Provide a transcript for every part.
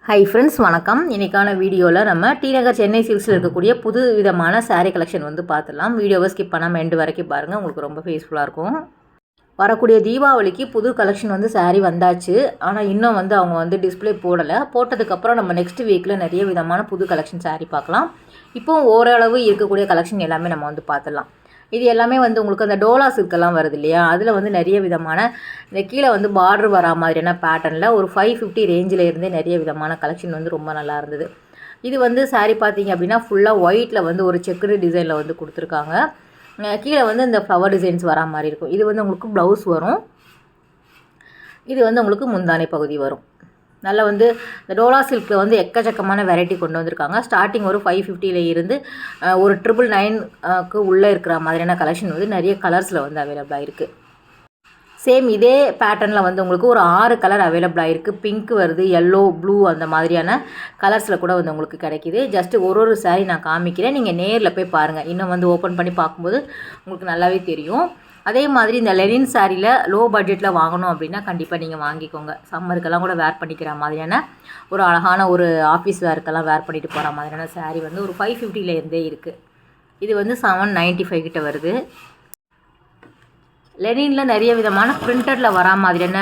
Hi friends, வணக்கம். இன்றைக்கான வீடியோவில் நம்ம டி நகர் சென்னை சில்க்ஸில் இருக்கக்கூடிய புது விதமான சாரீ கலெக்ஷன் வந்து பார்த்துடலாம். வீடியோவை ஸ்கிப் பண்ணாமல் எண்டு வரைக்கும் பாருங்கள், உங்களுக்கு ரொம்ப யூஸ்ஃபுல்லாக இருக்கும். வரக்கூடிய தீபாவளிக்கு புது கலெக்ஷன் வந்து சாரீ வந்தாச்சு. ஆனால் இன்னும் வந்து அவங்க வந்து டிஸ்பிளே போடலை. போட்டதுக்கப்புறம் நம்ம நெக்ஸ்ட் வீக்கில் நிறைய விதமான புது கலெக்ஷன் சாரீ பார்க்கலாம். இப்போ ஓரளவு இருக்கக்கூடிய கலெக்ஷன் எல்லாமே நம்ம வந்து பார்த்துடலாம். இது எல்லாமே வந்து உங்களுக்கு அந்த டோலா சில்கெல்லாம் வருது இல்லையா, அதில் வந்து நிறைய விதமான இந்த கீழே வந்து பார்டர் வரா மாதிரியான பேட்டர்னில் ஒரு 550 ரேஞ்சில் இருந்தே நிறைய விதமான கலெக்ஷன் வந்து ரொம்ப நல்லா இருந்தது. இது வந்து சாரீ பார்த்தீங்க அப்படின்னா ஃபுல்லாக ஒயிட்டில் வந்து ஒரு செக்குடு டிசைனில் வந்து கொடுத்துருக்காங்க. கீழே வந்து இந்த ஃப்ளவர் டிசைன்ஸ் வரா மாதிரி இருக்கும். இது வந்து உங்களுக்கு ப்ளவுஸ் வரும். இது வந்து உங்களுக்கு முந்தானை பகுதி வரும். நல்லா வந்து இந்த டோலா சில்கில் வந்து எக்கச்சக்கமான வெரைட்டி கொண்டு வந்திருக்காங்க. ஸ்டார்டிங் ஒரு 550 இருந்து ஒரு 999க்கு உள்ளே இருக்கிற மாதிரியான கலெக்ஷன் வந்து நிறைய கலர்ஸில் வந்து அவைலபிளாக இருக்குது. சேம் இதே பேட்டர்னில் வந்து உங்களுக்கு ஒரு 6 கலர் அவைலபிளாக இருக்குது. பிங்க் வருது, எல்லோ, ப்ளூ அந்த மாதிரியான கலர்ஸில் கூட வந்து உங்களுக்கு கிடைக்கிது. ஜஸ்ட்டு ஒரு சாரீ நான் காமிக்கிறேன், நீங்கள் நேரில் போய் பாருங்கள். இன்னும் வந்து ஓப்பன் பண்ணி பார்க்கும்போது உங்களுக்கு நல்லாவே தெரியும். அதே மாதிரி இந்த லெனின் சாரியில் லோ பட்ஜெட்டில் வாங்கணும் அப்படின்னா கண்டிப்பாக நீங்கள் வாங்கிக்கோங்க. சம்மருக்கெல்லாம் கூட வேர் பண்ணிக்கிற மாதிரியான ஒரு அழகான ஒரு ஆஃபீஸ் வேர்க்கெல்லாம் வேர் பண்ணிட்டு போகிற மாதிரியான சாரீ வந்து ஒரு 550 இருந்தே இருக்குது. இது வந்து 795 கிட்ட வருது. லெனினில் நிறைய விதமான பிரிண்டடில் வரா மாதிரியான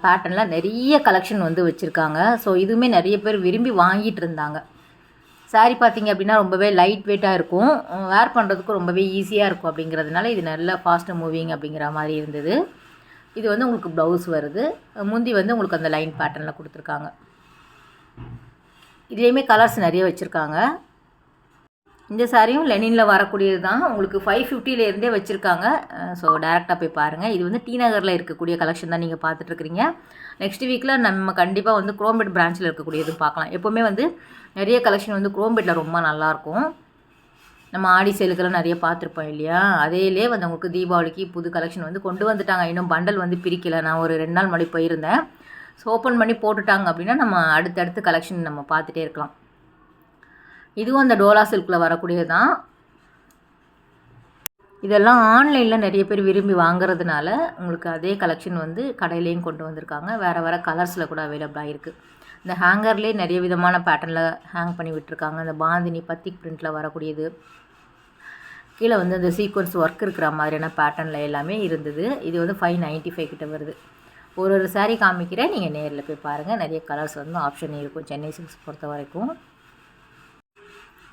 பேட்டர்னில் நிறைய கலெக்ஷன் வந்து வச்சுருக்காங்க. ஸோ இதுவுமே நிறைய பேர் விரும்பி வாங்கிட்டு இருந்தாங்க. சாரீ பார்த்திங்க அப்படின்னா ரொம்பவே லைட் வெயிட்டாக இருக்கும், வேர் பண்ணுறதுக்கும் ரொம்பவே ஈஸியாக இருக்கும். அப்படிங்கிறதுனால இது நல்ல ஃபாஸ்ட்டு மூவிங் அப்படிங்கிற மாதிரி இருந்தது. இது வந்து உங்களுக்கு ப்ளவுஸ் வருது. முந்தி வந்து உங்களுக்கு அந்த லைன் பேட்டர்னில் கொடுத்துருக்காங்க. இதுலேயுமே கலர்ஸ் நிறைய வச்சுருக்காங்க. இந்த சாரியும் லெனினில் வரக்கூடியது தான். உங்களுக்கு 550 இருந்தே வச்சுருக்காங்க. ஸோ டேரெக்டாக போய் பாருங்கள். இது வந்து டி நகரில் இருக்கக்கூடிய கலெக்ஷன் தான் நீங்கள் பார்த்துட்ருக்குறீங்க. நெக்ஸ்ட் வீக்கில் நம்ம கண்டிப்பாக வந்து குரோம்பேட் பிரான்ச்சில் இருக்கக்கூடியதும் பார்க்கலாம். எப்போவுமே வந்து நிறைய கலெக்ஷன் வந்து குரோம்பேட்டில் ரொம்ப நல்லாயிருக்கும். நம்ம ஆடி சேலுக்கெல்லாம் நிறைய பார்த்துருப்போம் இல்லையா, அதேலே வந்து உங்களுக்கு தீபாவளிக்கு புது கலெக்ஷன் வந்து கொண்டு வந்துட்டாங்க. இன்னும் பண்டல் வந்து பிரிக்கலை. நான் ஒரு 2 நாள் முன்னாடி போயிருந்தேன். ஸோ ஓப்பன் பண்ணி போட்டுட்டாங்க அப்படின்னா நம்ம அடுத்தடுத்து கலெக்ஷன் நம்ம பார்த்துட்டே இருக்கலாம். இதுவும் அந்த டோலா சில்கில் வரக்கூடியது தான். இதெல்லாம் ஆன்லைனில் நிறைய பேர் விரும்பி வாங்குறதுனால உங்களுக்கு அதே கலெக்ஷன் வந்து கடையிலையும் கொண்டு வந்திருக்காங்க. வேறு வேறு கலர்ஸில் கூட அவைலபிளாக இருக்குது. இந்த ஹேங்கர்லேயே நிறைய விதமான பேட்டர்னில் ஹேங் பண்ணி விட்டுருக்காங்க. இந்த பாந்தினி பத்திக் பிரிண்டில் வரக்கூடியது, கீழே வந்து இந்த சீக்வன்ஸ் ஒர்க் இருக்கிற மாதிரியான பேட்டர்னில் எல்லாமே இருந்தது. இது வந்து 595 கிட்ட வருது. ஒரு சாரீ காமிக்கிறேன், நீங்கள் நேரில் போய் பாருங்கள். நிறைய கலர்ஸ் வந்து ஆப்ஷன் இருக்கும் சென்னை சில்க்ஸ் பொறுத்த வரைக்கும்.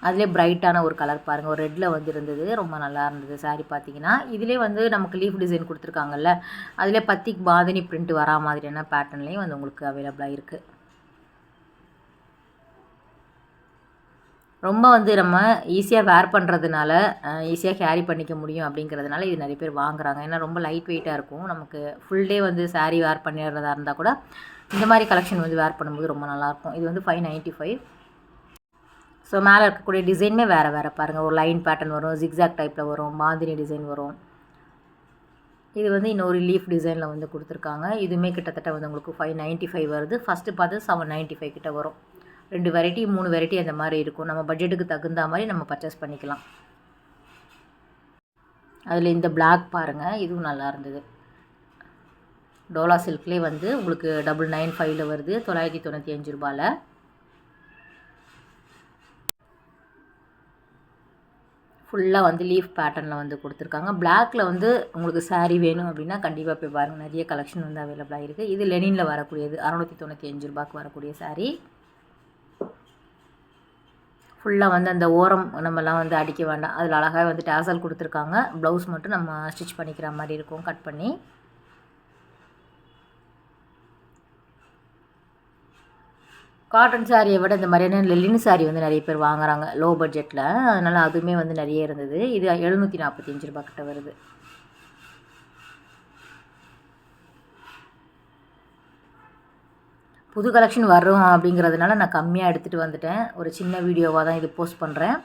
அதிலே பிரைட்டான ஒரு கலர் பாருங்கள், ஒரு ரெட்டில் வந்து இருந்தது, ரொம்ப நல்லா இருந்தது சாரீ பார்த்தீங்கன்னா. இதிலே வந்து நமக்கு லீஃப் டிசைன் கொடுத்துருக்காங்கல்ல, அதிலே பத்திக் பாந்தினி பிரிண்ட் வரா மாதிரியான பேட்டர்ன்லேயும் வந்து உங்களுக்கு அவைலபிளாக இருக்குது. ரொம்ப வந்து நம்ம ஈஸியாக வேர் பண்ணுறதுனால ஈஸியாக கேரி பண்ணிக்க முடியும் அப்படிங்கிறதுனால இது நிறைய பேர் வாங்குறாங்க. ஏன்னா ரொம்ப லைட் வெயிட்டாக இருக்கும். நமக்கு ஃபுல் டே வந்து சாரீ வேர் பண்ணிடுறதா இருந்தால் கூட இந்த மாதிரி கலெக்ஷன் வந்து வேர் பண்ணும்போது ரொம்ப நல்லாயிருக்கும். இது வந்து 595. ஸோ மேலே இருக்கக்கூடிய டிசைனுமே வேறு வேறு பாருங்கள். ஒரு லைன் பேட்டர்ன் வரும், ஜிக்ஸாக் டைப்பில் வரும், பாந்தினி டிசைன் வரும். இது வந்து இன்னொரு லீஃப் டிசைனில் வந்து கொடுத்துருக்காங்க. இதுவுமே கிட்டத்தட்ட வந்து உங்களுக்கு 595 வருது. ஃபஸ்ட்டு பார்த்து 795 கிட்ட வரும். 2 வெரைட்டி 3 வெரைட்டி அந்த மாதிரி இருக்கும். நம்ம பட்ஜெட்டுக்கு தகுந்த மாதிரி நம்ம பர்ச்சேஸ் பண்ணிக்கலாம். அதில் இந்த பிளாக் பாருங்கள், இதுவும் நல்லா இருந்தது. டோலா சில்க்லேயே வந்து உங்களுக்கு 995 வருது, 995 ரூபாயில். ஃபுல்லாக வந்து லீஃப் பேட்டர்னில் வந்து கொடுத்துருக்காங்க. பிளாக்கில் வந்து உங்களுக்கு சாரீ வேணும் அப்படின்னா கண்டிப்பாக போய் பாருங்கள். நிறைய கலெக்ஷன் வந்து அவைலபிளாக இருக்குது. இது லெனினில் வரக்கூடியது 695 ரூபாய்க்கு வரக்கூடிய சாரீ. ஃபுல்லாக வந்து அந்த ஓரம் நம்மலாம் வந்து அடிக்க வேண்டாம். அதில் அழகாக வந்து டேசல் கொடுத்துருக்காங்க. ப்ளவுஸ் மட்டும் நம்ம ஸ்டிச் பண்ணிக்கிற மாதிரி இருக்கும், கட் பண்ணி. காட்டன் சாரியை விட இந்த மாதிரியான லெனின் சாரீ வந்து நிறைய பேர் வாங்குறாங்க லோ பட்ஜெட்டில். அதனால் அதுவுமே வந்து நிறைய இருந்தது. இது 745 ரூபா கிட்ட வருது. புது கலெக்ஷன் வரும் அப்படிங்கிறதுனால நான் கம்மியாக எடுத்துகிட்டு வந்துட்டேன். ஒரு சின்ன வீடியோவாக தான் இது போஸ்ட் பண்ணுறேன்.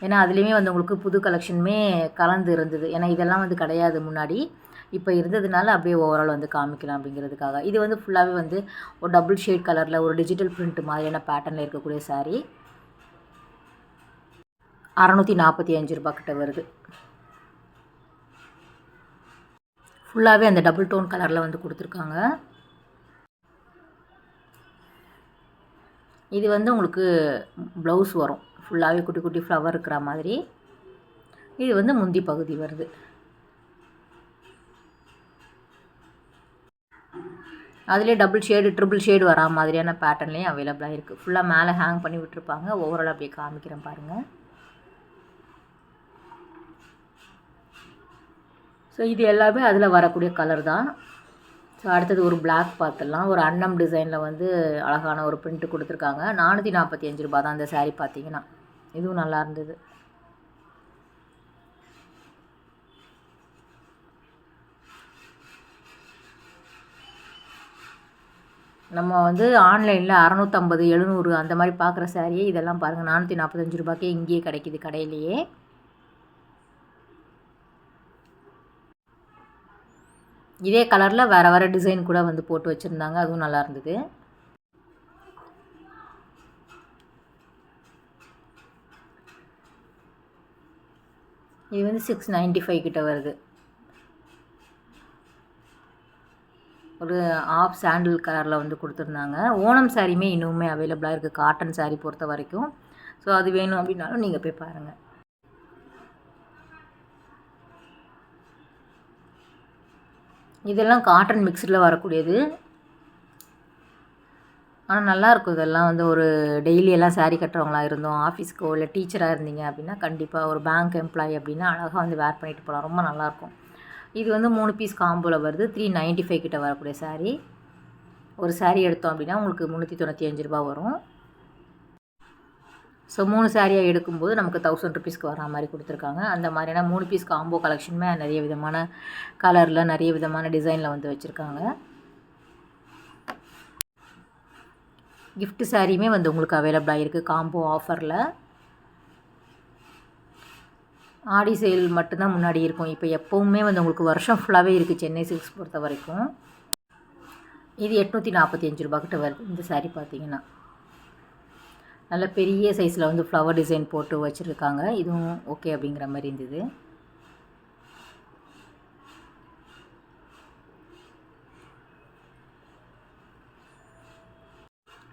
ஏன்னா அதுலேயுமே வந்து உங்களுக்கு புது கலெக்ஷனுமே கலந்து இருந்தது. ஏன்னா இதெல்லாம் வந்து கிடையாது முன்னாடி, இப்போ இருந்ததுனால அப்படியே ஓவரால் வந்து காமிக்கலாம் அப்படிங்கிறதுக்காக. இது வந்து ஃபுல்லாகவே வந்து ஒரு டபுள் ஷேட் கலரில் ஒரு டிஜிட்டல் பிரிண்ட் மாதிரியான பேட்டர்னில் இருக்கக்கூடிய சாரீ. 645 ரூபா கிட்ட வருது. ஃபுல்லாகவே அந்த டபுள் டோன் கலரில் வந்து கொடுத்துருக்காங்க. இது வந்து உங்களுக்கு ப்ளவுஸ் வரும், ஃபுல்லாகவே குட்டி குட்டி ஃப்ளவர் இருக்கிற மாதிரி. இது வந்து முந்தி பகுதி வருது. அதிலே டபுள் ஷேடு ட்ரிபிள் ஷேடு வரா மாதிரியான பேட்டர்ன்லேயும் அவைலபிளாக இருக்குது. ஃபுல்லாக மேலே ஹேங் பண்ணி விட்டுருப்பாங்க. ஓவரால் அப்படியே காமிக்கிறேன் பாருங்கள். ஸோ இது எல்லாமே அதில் வரக்கூடிய கலர் தான். ஸோ அடுத்தது ஒரு பிளாக் பார்த்துடலாம். ஒரு அன்னம் டிசைனில் வந்து அழகான ஒரு பிரிண்ட் கொடுத்துருக்காங்க. 445 ரூபா தான் அந்த சாரீ பார்த்தீங்கன்னா. இதுவும் நல்லா இருந்தது. நம்ம வந்து ஆன்லைனில் 650 700 அந்த மாதிரி பார்க்குற சாரியே இதெல்லாம் பாருங்கள் 445 ரூபாய்க்கே இங்கேயே கிடைக்கிது கடையிலேயே. இதே கலரில் வேறு வேறு டிசைன் கூட வந்து போட்டு வச்சுருந்தாங்க. அதுவும் நல்லா இருந்தது. இது வந்து 695 கிட்ட வருது. ஒரு ஆஃப் சாண்டில் கலரில் வந்து கொடுத்துருந்தாங்க. ஓணம் சாரியுமே இன்னுமே அவைலபிளாக இருக்குது காட்டன் சாரீ பொறுத்த வரைக்கும். ஸோ அது வேணும் அப்படின்னாலும் நீங்கள் போய் பாருங்கள். இதெல்லாம் காட்டன் மிக்ஸ்டில் வரக்கூடியது. ஆனால் நல்லாயிருக்கும். இதெல்லாம் வந்து ஒரு டெய்லியெல்லாம் சாரீ கட்டுறவங்களா இருந்தோம், ஆஃபீஸ்க்கோ இல்லை டீச்சராக இருந்தீங்க அப்படின்னா கண்டிப்பாக ஒரு பேங்க் எம்ப்ளாயி அப்படின்னா அழகாக வந்து வேர் பண்ணிட்டு போகலாம். ரொம்ப நல்லாயிருக்கும். இது வந்து 3 பீஸ் காம்போவில் வருது. 395 கிட்ட வரக்கூடிய சாரீ. ஒரு சாரீ எடுத்தோம் அப்படின்னா உங்களுக்கு 395 ரூபா வரும். ஸோ 3 சாரியாக எடுக்கும்போது நமக்கு 1000 ருபீஸ்க்கு வரா மாதிரி கொடுத்துருக்காங்க. அந்த மாதிரியான 3 பீஸ் காம்போ கலெக்ஷனுமே நிறைய விதமான கலரில் நிறைய விதமான டிசைனில் வந்து வச்சுருக்காங்க. கிஃப்ட் சாரியுமே வந்து உங்களுக்கு அவைலபிளாக இருக்குது காம்போ ஆஃபரில். ஆடி சேல் மட்டும்தான் முன்னாடி இருக்கும். இப்போ எப்போவுமே வந்து உங்களுக்கு வருஷம் ஃபுல்லாகவே இருக்குது சென்னை சில்க்ஸ் பொறுத்த வரைக்கும். இது 845 ரூபா கிட்ட வருது இந்த சாரீ பார்த்தீங்கன்னா. நல்ல பெரிய சைஸில் வந்து ஃப்ளவர் டிசைன் போட்டு வச்சுருக்காங்க. இதுவும் ஓகே அப்படிங்கிற மாதிரி இருந்தது.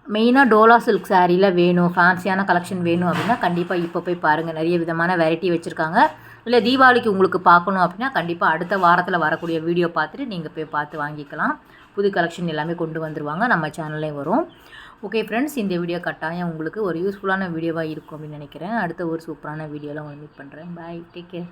மெயினாக டோலா சில்க் சாரியில் வேணும், ஃபேன்சியான கலெக்ஷன் வேணும் அப்படின்னா கண்டிப்பாக இப்போ போய் பாருங்கள். நிறைய விதமான வெரைட்டி வச்சுருக்காங்க. இல்லை தீபாவளிக்கு உங்களுக்கு பார்க்கணும் அப்படின்னா கண்டிப்பாக அடுத்த வாரத்தில் வரக்கூடிய வீடியோ பார்த்துட்டு நீங்கள் போய் பார்த்து வாங்கிக்கலாம். புது கலெக்ஷன் எல்லாமே கொண்டு வந்துடுவாங்க, நம்ம சேனல்லே வரும். ஓகே ஃப்ரெண்ட்ஸ், இந்த வீடியோ கட்டாயம் உங்களுக்கு ஒரு யூஸ்ஃபுல்லான வீடியோவாக இருக்கும் அப்படின்னு நினைக்கிறேன். அடுத்த ஒரு சூப்பரான வீடியோவில் உங்களை மீட் பண்ணுறேன். பாய், டேக் கேர்.